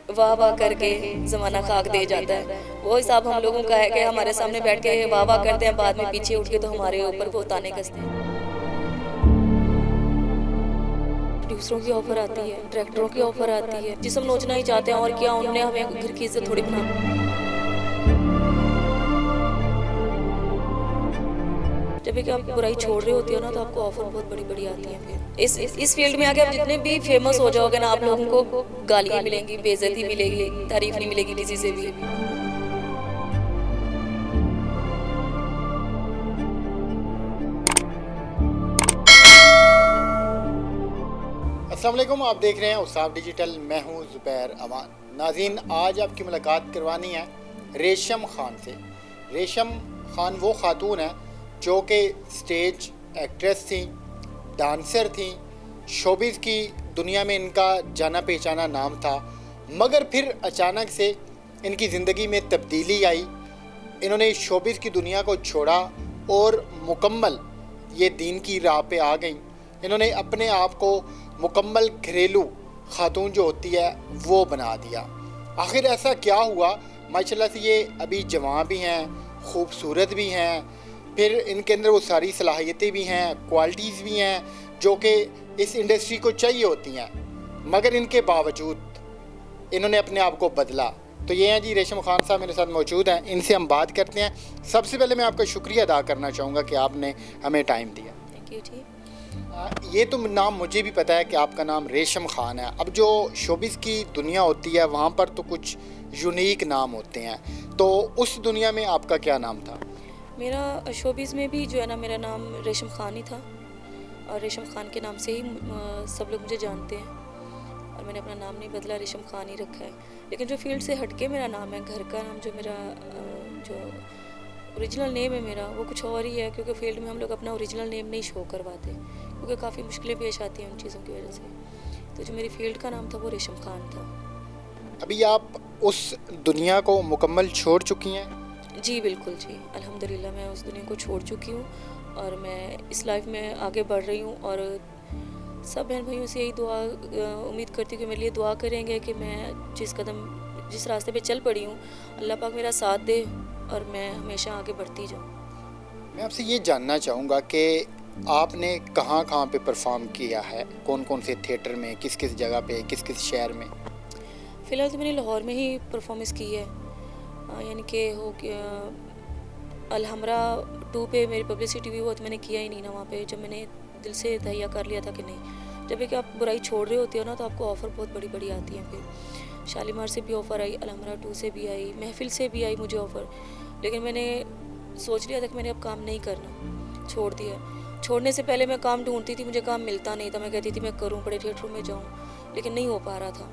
वाह वाह करके ज़माना खाक दे जाता है। वो हिसाब हम लोगों का है कि हमारे सामने बैठ के वाह वाह करते हैं, बाद में पीछे उठ के तो हमारे ऊपर वो ताने कसते हैं। प्रोड्यूसरों की ऑफ़र आती है, डायरेक्टरों की ऑफ़र आती है, जिसम नोचना ही चाहते हैं, और क्या उन्होंने हमें घर की इज़्ज़त थोड़ी बना। जब भी आप बुराई छोड़ रहे होते हो ना, तो आपको ऑफ़र बहुत बड़ी-बड़ी आती हैं फिर। इस फ़ील्ड में आके आप जितने भी फ़ेमस हो जाओगे ना, आप लोगों को गालियाँ मिलेंगी, बेइज़्ज़ती मिलेगी, तारीफ़ नहीं मिलेगी किसी से भी। अस्सलाम वालेकुम, आप देख रहे हैं उसाफ डिजिटल। मैं हूं ज़ुबैर अमान। नाज़रीन, आज आपकी मुलाकात करवानी है रेशम खान से। रेशम खान वो खातून है जो कि स्टेज एक्ट्रेस थी, डांसर थी, शोबिज़ की दुनिया में इनका जाना पहचाना नाम था। मगर फिर अचानक से इनकी ज़िंदगी में तब्दीली आई। इन्होंने शोबिज़ की दुनिया को छोड़ा और मुकम्मल ये दीन की राह पे आ गई। इन्होंने अपने आप को मुकम्मल घरेलू खातून जो होती है वो बना दिया। आखिर ऐसा क्या हुआ? माशाल्लाह से ये अभी जवान भी हैं, खूबसूरत भी हैं, फिर इनके अंदर वो सारी सलाहियतें भी हैं, क्वालिटीज़ भी हैं जो कि इस इंडस्ट्री को चाहिए होती हैं। मगर इनके बावजूद इन्होंने अपने आप को बदला। तो ये हैं जी रेशम खान साहब मेरे साथ मौजूद हैं, इनसे हम बात करते हैं। सबसे पहले मैं आपका शुक्रिया अदा करना चाहूँगा कि आपने हमें टाइम दिया। थैंक यू जी। ये तो नाम मुझे भी पता है कि आपका नाम रेशम खान है। अब जो शोबिज़ की दुनिया होती है वहाँ पर तो कुछ यूनिक नाम होते हैं, तो उस दुनिया में आपका क्या नाम था? मेरा शोबिज़ में भी जो है ना, मेरा नाम रेशम खान ही था, और रेशम खान के नाम से ही सब लोग मुझे जानते हैं, और मैंने अपना नाम नहीं बदला, रेशम खान ही रखा है। लेकिन जो फील्ड से हटके मेरा नाम है, घर का नाम जो मेरा जो ओरिजिनल नेम है मेरा, वो कुछ और ही है, क्योंकि फील्ड में हम लोग अपना ओरिजिनल नेम नहीं शो करवाते, क्योंकि काफ़ी मुश्किलें पेश आती हैं उन चीज़ों की वजह से। तो जो मेरी फील्ड का नाम था वो रेशम खान था। अभी आप उस दुनिया को मुकम्मल छोड़ चुकी हैं? जी बिल्कुल जी, अल्हम्दुलिल्लाह मैं उस दुनिया को छोड़ चुकी हूँ, और मैं इस लाइफ में आगे बढ़ रही हूँ, और सब बहन भाइयों से यही दुआ उम्मीद करती हूँ कि मेरे लिए दुआ करेंगे कि मैं जिस रास्ते पे चल पड़ी हूँ, अल्लाह पाक मेरा साथ दे और मैं हमेशा आगे बढ़ती जाऊँ। मैं आपसे ये जानना चाहूँगा कि आपने कहाँ कहाँ पे परफॉर्म किया है, कौन कौन से थिएटर में, किस किस जगह पे, किस किस शहर में? फ़िलहाल तो मैंने लाहौर में ही परफॉर्मेंस की है, यानी कि हो गया अलहमरा 2 पे मेरी पब्लिसिटी हुई, वो तो मैंने किया ही नहीं ना वहाँ पे, जब मैंने दिल से तहैया कर लिया था कि नहीं। जब कि आप बुराई छोड़ रहे होते हो ना, तो आपको ऑफ़र बहुत बड़ी आती हैं। फिर शालीमार से भी ऑफ़र आई, अलहमरा 2 से भी आई, महफिल से भी आई मुझे ऑफ़र, लेकिन मैंने सोच लिया था कि मैंने अब काम नहीं करना, छोड़ दिया। छोड़ने से पहले मैं काम ढूंढती थी, मुझे काम मिलता नहीं था, मैं कहती थी मैं करूँ, बड़े थिएटरों में जाऊँ, लेकिन नहीं हो पा रहा था।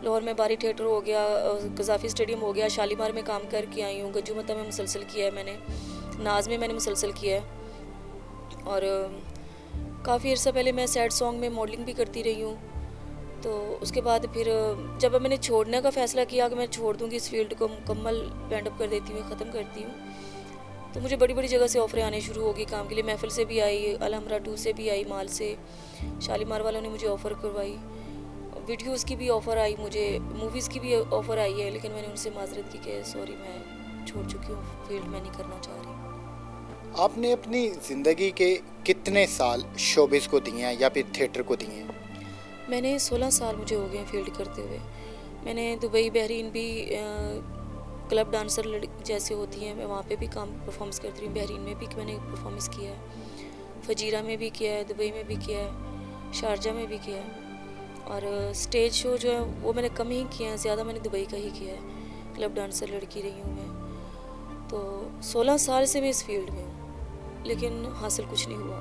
लाहौर में बारी थिएटर हो गया, गज़ाफ़ी स्टेडियम हो गया, शालीमार में काम करके आई हूँ, गज्जू मत्ता में मुसलसल किया है मैंने, नाज में मैंने मुसलसल किया है, और काफ़ी अर्सा पहले मैं सैड सॉन्ग में मॉडलिंग भी करती रही हूँ। तो उसके बाद फिर जब मैंने छोड़ने का फ़ैसला किया कि मैं छोड़ दूँगी इस फील्ड को, मुकम्मल बैंड अप कर देती हूँ, ख़त्म करती हूँ, तो मुझे बड़ी जगह से ऑफ़रें आने शुरू हो गई काम के लिए। महफिल से भी आई, अलहमरा 2 से भी आई, माल से, शालीमार वालों ने मुझे ऑफ़र करवाई, वीडियोस की भी ऑफ़र आई, मुझे मूवीज़ की भी ऑफ़र आई है, लेकिन मैंने उनसे माजरत की कि सॉरी मैं छोड़ चुकी हूँ, फील्ड में नहीं करना चाह रही। आपने अपनी ज़िंदगी के कितने साल शोबिज़ को दिए हैं या फिर थिएटर को दिए हैं? मैंने 16 साल मुझे हो गए हैं फील्ड करते हुए। मैंने दुबई, बहरीन भी क्लब डांसर जैसे होती हैं, मैं वहाँ पे भी काम परफॉर्मेंस करती रही हूँ। बहरीन में भी मैंने परफॉर्मेंस किया है, फजीरा में भी किया है, दुबई में भी किया है, शारजा में भी किया है, और स्टेज शो जो है वो मैंने कम ही किया है, ज़्यादा मैंने दुबई का ही किया है। क्लब डांसर लड़की रही हूँ मैं, तो 16 साल से मैं इस फील्ड में हूँ, लेकिन हासिल कुछ नहीं हुआ।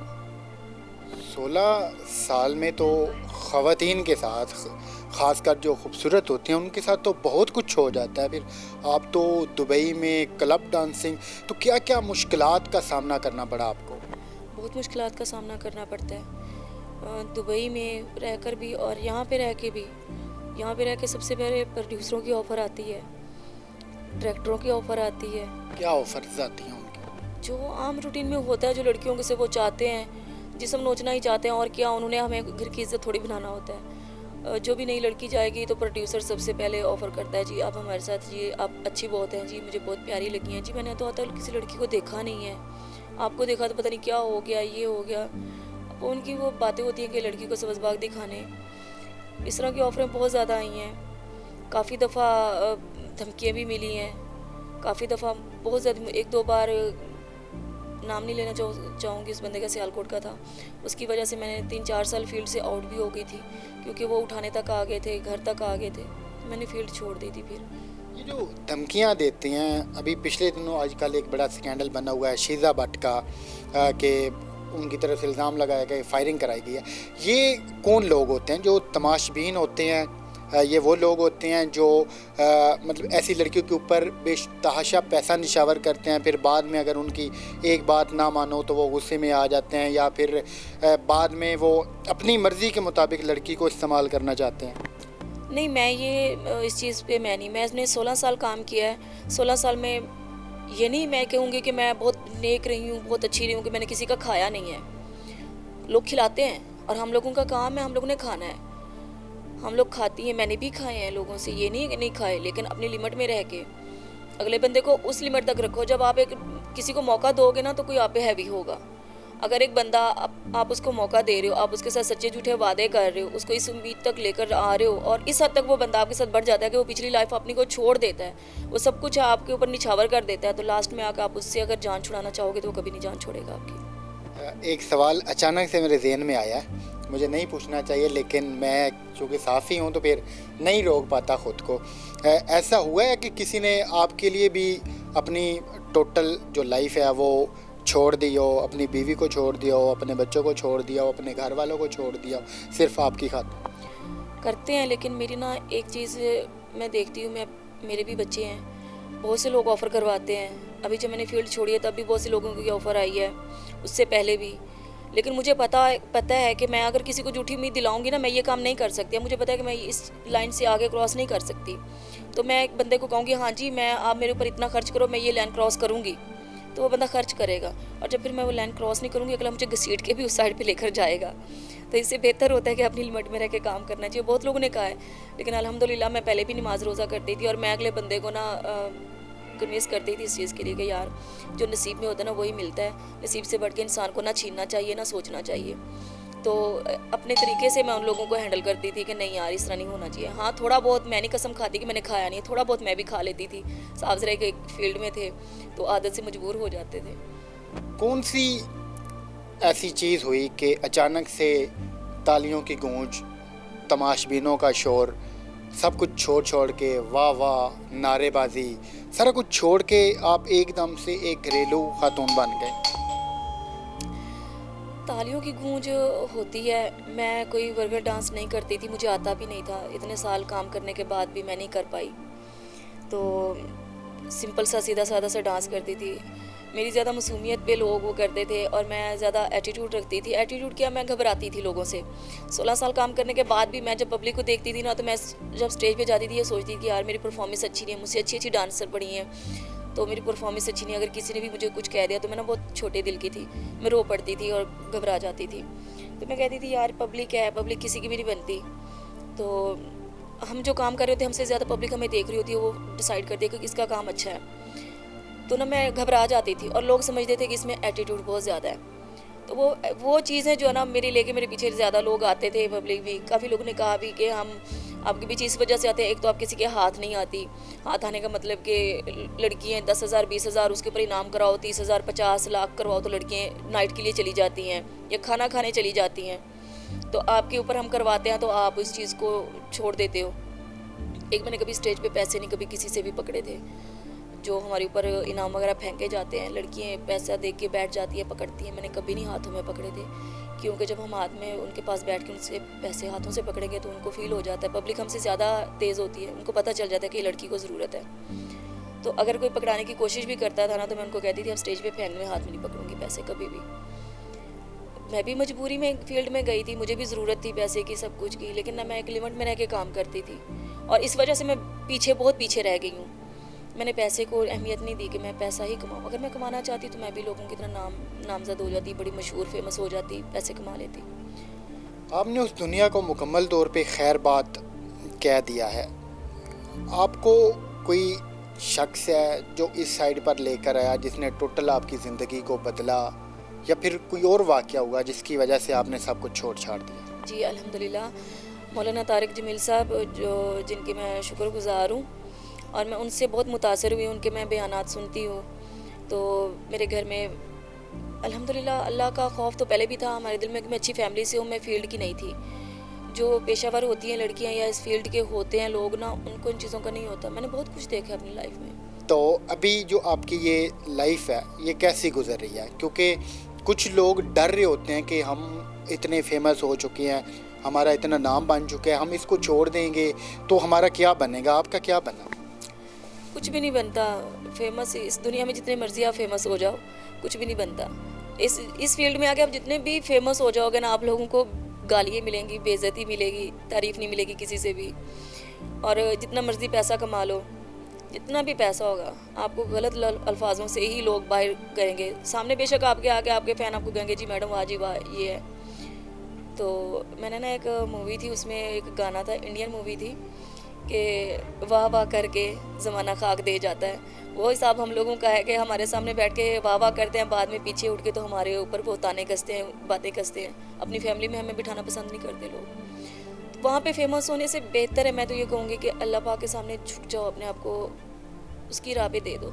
16 साल में तो ख़वातीन के साथ, ख़ासकर जो खूबसूरत होती हैं उनके साथ तो बहुत कुछ हो जाता है। फिर आप तो दुबई में क्लब डांसिंग, तो क्या क्या मुश्किलात का सामना करना पड़ा आपको? बहुत मुश्किलात का सामना करना पड़ता है, दुबई में रहकर भी और यहाँ पे रह के भी। यहाँ पे रह के सबसे पहले प्रोड्यूसरों की ऑफ़र आती है, डायरेक्टरों की ऑफ़र आती है, क्या ऑफर्स आती हैं उनकी? जो आम रूटीन में होता है, जो लड़कियों के से वो चाहते हैं, जिसम नोचना ही चाहते हैं, और क्या उन्होंने हमें घर की इज़्ज़त थोड़ी बनाना होता है। जो भी नई लड़की जाएगी तो प्रोड्यूसर सबसे पहले ऑफ़र करता है, जी आप हमारे साथ, जी आप अच्छी बहुत हैं, जी मुझे बहुत प्यारी लगी हैं, जी मैंने तो तक किसी लड़की को देखा नहीं है, आपको देखा तो पता नहीं क्या हो गया, ये हो गया। अब उनकी वो बातें होती हैं कि लड़की को सबज़बाग दिखाने, इस तरह की ऑफ़रें बहुत ज़्यादा आई हैं। काफ़ी दफ़ा धमकियाँ भी मिली हैं, काफ़ी दफ़ा बहुत ज़्यादा, 1-2 बार, नाम नहीं लेना चाहूँगी उस बंदे का, सियालकोट का था, उसकी वजह से मैंने 3-4 साल फील्ड से आउट भी हो गई थी, क्योंकि वो उठाने तक आ गए थे, घर तक आ गए थे, तो मैंने फील्ड छोड़ दी थी फिर। ये जो धमकियाँ देते हैं, अभी पिछले दिनों आजकल एक बड़ा स्कैंडल बना हुआ है शीज़ा भट्ट का, कि उनकी तरफ से इल्ज़ाम लगाया गया, फायरिंग कराई गई है। ये कौन लोग होते हैं जो तमाशबीन होते हैं? ये वो लोग होते हैं जो मतलब ऐसी लड़कियों के ऊपर बेतहाशा पैसा निशावर करते हैं, फिर बाद में अगर उनकी एक बात ना मानो तो वो गुस्से में आ जाते हैं, या फिर बाद में वो अपनी मर्ज़ी के मुताबिक लड़की को इस्तेमाल करना चाहते हैं? नहीं, मैं ये इस चीज़ पे मैं नहीं, मैंने 16 साल काम किया है। 16 साल में ये नहीं मैं कहूँगी कि मैं बहुत नेक रही हूँ, बहुत अच्छी रही हूँ, कि मैंने किसी का खाया नहीं है। लोग खिलाते हैं और हम लोगों का काम है, हम लोगों ने खाना है। हम लोग खाती हैं, मैंने भी खाए हैं लोगों से, ये नहीं कि नहीं खाए, लेकिन अपनी लिमिट में रह के अगले बंदे को उस लिमिट तक रखो। जब आप किसी को मौका दोगे ना तो कोई आप पे हैवी होगा। अगर एक बंदा आप उसको मौका दे रहे हो, आप उसके साथ सच्चे झूठे वादे कर रहे हो, उसको इस उम्मीद तक लेकर आ रहे हो, और इस हद तक वो बंदा आपके साथ बढ़ जाता है कि वो पिछली लाइफ अपनी को छोड़ देता है, वो सब कुछ आपके ऊपर निछावर कर देता है, तो लास्ट में आकर आप उससे अगर जान छुड़ाना चाहोगे तो वो कभी नहीं जान छोड़ेगा आपकी। एक सवाल अचानक से मेरे जहन में आया है, मुझे नहीं पूछना चाहिए, लेकिन मैं चूँकि साफ़ी हूँ तो फिर नहीं रोक पाता ख़ुद को। ऐसा हुआ है कि किसी ने आपके लिए भी अपनी टोटल जो लाइफ है वो छोड़ दी हो, अपनी बीवी को छोड़ दिया हो, अपने बच्चों को छोड़ दिया हो, अपने घर वालों को छोड़ दिया हो, सिर्फ आपकी खातिर? करते हैं, लेकिन मेरी ना एक चीज़ मैं देखती हूँ, मेरे भी बच्चे हैं, बहुत से लोग ऑफ़र करवाते हैं। अभी जब मैंने फील्ड छोड़ी है तब भी बहुत से लोगों की ऑफ़र आई है, उससे पहले भी। लेकिन मुझे पता है कि मैं अगर किसी को झूठी उम्मीद दिलाऊंगी ना, मैं ये काम नहीं कर सकती। मुझे पता है कि मैं इस लाइन से आगे क्रॉस नहीं कर सकती, तो मैं एक बंदे को कहूँगी हाँ जी आप मेरे ऊपर इतना खर्च करो, मैं ये लाइन क्रॉस करूँगी, तो वो बंदा खर्च करेगा। और जब फिर मैं वो लाइन क्रॉस नहीं करूँगी, अगला मुझे घसीट के भी उस साइड पे लेकर जाएगा। तो इससे बेहतर होता है कि अपनी लिमिट में रह के काम करना चाहिए। बहुत लोगों ने कहा है, लेकिन अल्हम्दुलिल्लाह मैं पहले भी नमाज रोज़ा करती थी, और मैं अगले बंदे को ना कन्विंस करती थी इस चीज़ के लिए कि यार जो नसीब में होता है ना वही मिलता है। नसीब से बढ़ के इंसान को ना छीनना चाहिए, ना सोचना चाहिए। तो अपने तरीके से मैं उन लोगों को हैंडल करती थी कि नहीं यार इस तरह नहीं होना चाहिए। हाँ, थोड़ा बहुत मैं नहीं कसम खाती कि मैंने खाया नहीं है, थोड़ा बहुत मैं भी खा लेती थी। साफ ज़रा के फील्ड में थे तो आदत से मजबूर हो जाते थे। कौन सी ऐसी चीज़ हुई कि अचानक से तालियों की गूंज, तमाशबीनों का शोर, सब कुछ छोड़ के वाह वाह नारेबाजी, सारा कुछ छोड़ के आप एकदम से एक घरेलू खातून बन गए? तालियों की गूंज होती है। मैं कोई वर्गर डांस नहीं करती थी, मुझे आता भी नहीं था। इतने साल काम करने के बाद भी मैं नहीं कर पाई, तो सिंपल सा सीधा साधा सा डांस करती थी। मेरी ज़्यादा मासूमियत पे लोग वो करते थे और मैं ज़्यादा एटीट्यूड रखती थी। एटीट्यूड क्या, मैं घबराती थी लोगों से। 16 साल काम करने के बाद भी मैं जब पब्लिक को देखती थी ना, तो मैं जब स्टेज पे जाती थी ये सोचती थी कि यार मेरी परफॉर्मेंस अच्छी नहीं है, मुझसे अच्छी अच्छी डांसर पड़ी हैं तो मेरी परफॉर्मेंस अच्छी नहीं है। अगर किसी ने भी मुझे कुछ कह दिया तो मैं ना बहुत छोटे दिल की थी, मैं रो पड़ती थी और घबरा जाती थी। तो मैं कहती थी यार पब्लिक है, पब्लिक किसी की भी नहीं बनती। तो हम जो काम कर रहे होते हैं हमसे ज़्यादा पब्लिक हमें देख रही होती है, वो डिसाइड करती है कि किसका काम अच्छा है। तो ना मैं घबरा जाती थी और लोग समझते थे कि इसमें एटीट्यूड बहुत ज़्यादा है। तो वो चीज़ें जो है ना मेरे लेके मेरे पीछे ज़्यादा लोग आते थे, पब्लिक भी। काफ़ी लोगों ने कहा भी कि हम आपके पीछे इस वजह से आते हैं, एक तो आप किसी के हाथ नहीं आती। हाथ आने का मतलब कि लड़कियाँ 10,000 20,000 उसके ऊपर इनाम कराओ, 30,000 50 लाख करवाओ तो लड़कियाँ नाइट के लिए चली जाती हैं या खाना खाने चली जाती हैं। तो आपके ऊपर हम करवाते हैं तो आप इस चीज़ को छोड़ देते हो। एक मैंने कभी स्टेज पे पैसे नहीं कभी किसी से भी पकड़े थे। जो हमारे ऊपर इनाम वगैरह फेंके जाते हैं, लड़कियाँ पैसा दे के बैठ जाती है, पकड़ती हैं, मैंने कभी नहीं हाथों में पकड़े थे। क्योंकि जब हम हाथ में उनके पास बैठ के उनसे पैसे हाथों से पकड़ेंगे तो उनको फील हो जाता है, पब्लिक हमसे ज़्यादा तेज़ होती है, उनको पता चल जाता है कि लड़की को ज़रूरत है। तो अगर कोई पकड़ाने की कोशिश भी करता था ना तो मैं उनको कहती थी अब स्टेज पे फेंकने हाथ में नहीं पकड़ूंगी पैसे कभी भी। मैं भी मजबूरी में फील्ड में गई थी, मुझे भी ज़रूरत थी पैसे की, सब कुछ की, लेकिन ना मैं एक लिमिट में रह के काम करती थी और इस वजह से मैं बहुत पीछे रह गई हूँ। मैंने पैसे को अहमियत नहीं दी कि मैं पैसा ही कमाऊँ। अगर मैं कमाना चाहती तो मैं भी लोगों की तरह नामज़द हो जाती, बड़ी मशहूर फेमस हो जाती, पैसे कमा लेती। आपने उस दुनिया को मुकम्मल तौर पे खैर बात कह दिया है। आपको कोई शख्स है जो इस साइड पर लेकर आया जिसने टोटल आपकी ज़िंदगी को बदला, या फिर कोई और वाक़या हुआ जिसकी वजह से आपने सब कुछ छोड़ छाड़ दिया? जी अल्हम्दुलिल्लाह, मौलाना तारिक जमील साहब जो जिनकी मैं शुक्रगुज़ार हूँ और मैं उनसे बहुत मुतासर हुई, उनके मैं बयानात सुनती हूँ। तो मेरे घर में अल्हम्दुलिल्लाह अल्लाह का खौफ तो पहले भी था हमारे दिल में कि मैं अच्छी फैमिली से हूँ, मैं फ़ील्ड की नहीं थी। जो पेशावर होती हैं लड़कियाँ या इस फील्ड के होते हैं लोग ना, उनको इन चीज़ों का नहीं होता। मैंने बहुत कुछ देखा अपनी लाइफ में। तो अभी जो आपकी ये लाइफ है ये कैसी गुजर रही है? क्योंकि कुछ लोग डर रहे होते हैं कि हम इतने फेमस हो चुके हैं, हमारा इतना नाम बन चुका है, हम इसको छोड़ देंगे तो हमारा क्या बनेगा? आपका क्या बना? कुछ भी नहीं बनता। फेमस इस दुनिया में जितने मर्जी आप फेमस हो जाओ, कुछ भी नहीं बनता। इस फील्ड में आके आप जितने भी फेमस हो जाओगे ना, आप लोगों को गालियाँ मिलेंगी, बेइज्जती मिलेगी, तारीफ़ नहीं मिलेगी किसी से भी। और जितना मर्जी पैसा कमा लो, जितना भी पैसा होगा, आपको गलत अल्फाजों से ही लोग बाहर करेंगे। सामने बेशक आपके आके आपके फ़ैन आपको कहेंगे जी मैडम वाह जी वाह ये है। तो मैंने ना एक मूवी थी, उसमें एक गाना था, इंडियन मूवी थी कि वाह वाह करके ज़माना खाक दे जाता है। वो हिसाब हम लोगों का है कि हमारे सामने बैठ के वाह वाह करते हैं, बाद में पीछे उठ के तो हमारे ऊपर वो ताने कसते हैं, बातें कसते हैं। अपनी फैमिली में हमें बिठाना पसंद नहीं करते लोग। तो वहाँ पे फेमस होने से बेहतर है, मैं तो ये कहूँगी कि अल्लाह पाक के सामने झुक जाओ, अपने आप को उसकी राह पे दे दो।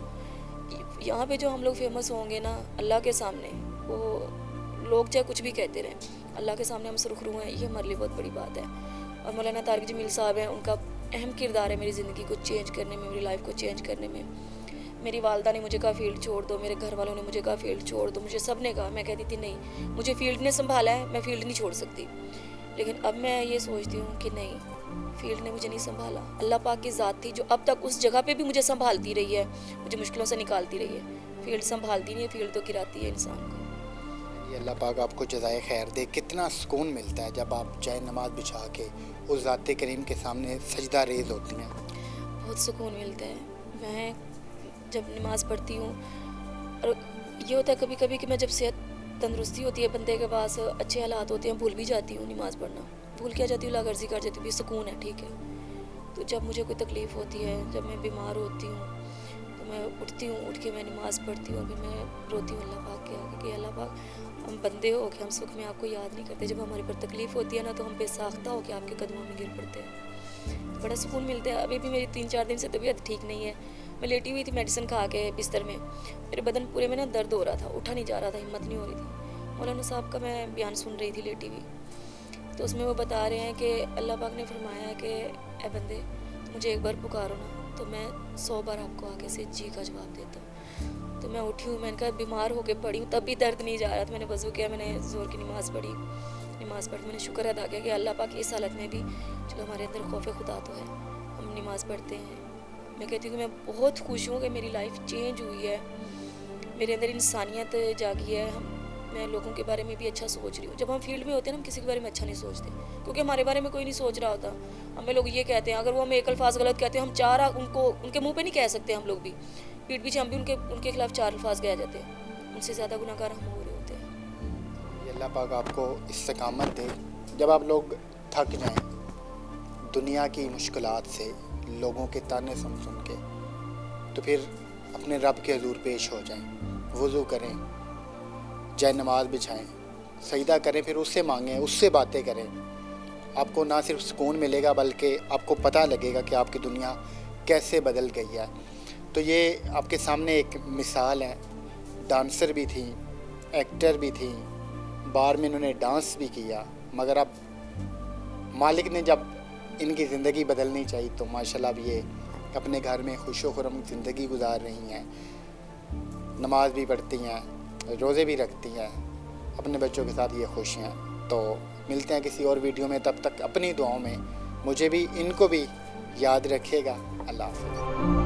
यहाँ पे जो हम लोग फेमस होंगे ना अल्लाह के सामने, वो लोग चाहे कुछ भी कहते रहें, अल्लाह के सामने हम सुरखरू हैं, ये हमारे लिए बहुत बड़ी बात है। और मौलाना तारिक जमील साहब हैं, उनका अहम किरदार है मेरी ज़िंदगी को चेंज करने में, मेरी लाइफ को चेंज करने में। मेरी वालदा ने मुझे कहा फील्ड छोड़ दो, मेरे घर वालों ने मुझे कहा फील्ड छोड़ दो, मुझे सब ने कहा। मैं कहती थी नहीं, मुझे फील्ड ने संभाला है, मैं फील्ड नहीं छोड़ सकती। लेकिन अब मैं ये सोचती हूँ कि नहीं, फील्ड ने मुझे नहीं संभाला, अल्लाह पाक की ज़ात थी जो अब तक उस जगह पे भी मुझे संभालती रही है, मुझे मुश्किलों से निकालती रही है। फील्ड संभालती नहीं है, फील्ड तो गिराती है इंसान को। ये अल्लाह पाक आपको जज़ाए खैर दे। कितना सुकून मिलता है जब आप चाहे नमाज बिछा के उस ज़ाते करीम के सामने सजदा रेज़ होती हैं? बहुत सुकून मिलता है। मैं जब नमाज़ पढ़ती हूँ, और ये होता है कभी कभी कि मैं जब सेहत तंदुरुस्ती होती है बंदे के पास, अच्छे हालात होते हैं, भूल भी जाती हूँ नमाज़ पढ़ना, भूल क्या जाती हूँ, लागर्जी कर जाती हूँ, भी सुकून है, ठीक है। तो जब मुझे कोई तकलीफ़ होती है, जब मैं बीमार होती हूँ, तो मैं उठती हूँ, उठ के मैं नमाज़ पढ़ती हूँ और फिर मैं रोती हूँ अल्लाह पाक के आगे कि अल्लाह पाक, हम बंदे हो के हम सुख में आपको याद नहीं करते, जब हमारे पर तकलीफ़ होती है ना तो हम बेसाख्ता हो के आपके कदमों में गिर पड़ते हैं। तो बड़ा सुकून मिलता है। अभी भी मेरी 3-4 दिन से तबीयत ठीक नहीं है, मैं लेटी हुई थी मेडिसिन खा के बिस्तर में, मेरे बदन पूरे में ना दर्द हो रहा था, उठा नहीं जा रहा था, हिम्मत नहीं हो रही थी। मौलाना साहब का मैं बयान सुन रही थी लेटी हुई, तो उसमें वो बता रहे हैं कि अल्लाह पाक ने फरमाया है कि ए बंदे, मुझे एक बार पुकारो ना तो मैं 100 बार आपको आगे से जी का जवाब देता हूँ। तो मैं उठी हूँ, मैंने कहा बीमार होके पड़ी हूँ, तब भी दर्द नहीं जा रहा था, मैंने वज़ू किया, मैंने ज़ोर की नमाज़ पढ़ी, नमाज़ पढ़ मैंने शुक्र अदा किया कि अल्लाह पाक इस हालत में भी चलो हमारे अंदर खौफ खुदा तो है, हम नमाज़ पढ़ते हैं। मैं कहती हूँ कि मैं बहुत खुश हूँ कि मेरी लाइफ चेंज हुई है, मेरे अंदर इंसानियत जागी है, मैं लोगों के बारे में भी अच्छा सोच रही हूँ। जब हम फील्ड में होते हैं ना, हम किसी के बारे में अच्छा नहीं सोचते, क्योंकि हमारे बारे में कोई नहीं सोच रहा होता। हमें लोग ये कहते हैं, अगर वो हमें एक अल्फाज गलत कहते हैं, हम 4 उनको उनके मुंह पे नहीं कह सकते, हम लोग भी पीठ पीछे हम भी उनके खिलाफ 4 अल्फाज कह जाते हैं, उनसे ज़्यादा गुनाहगार हम हो रहे होते हैं। ये अल्लाह पाक आपको इस्तिकामत दे। जब आप लोग थक जाएं दुनिया की मुश्किलात से, लोगों के ताने सुन के, तो फिर अपने रब के हजूर पेश हो जाएं, वज़ू करें, चाहे नमाज बिछाएं, सजदा करें, फिर उससे मांगें, उससे बातें करें। आपको ना सिर्फ सुकून मिलेगा बल्कि आपको पता लगेगा कि आपकी दुनिया कैसे बदल गई है। तो ये आपके सामने एक मिसाल है, डांसर भी थी, एक्टर भी थी, बार में इन्होंने डांस भी किया, मगर अब मालिक ने जब इनकी ज़िंदगी बदलनी चाहिए तो माशाल्लाह अब ये अपने घर में खुशो-खुर्रम ज़िंदगी गुजार रही हैं, नमाज भी पढ़ती हैं, रोज़े भी रखती हैं, अपने बच्चों के साथ ये खुश हैं। तो मिलते हैं किसी और वीडियो में, तब तक अपनी दुआओं में मुझे भी इनको भी याद रखिएगा। अल्लाह हाफ़िज़।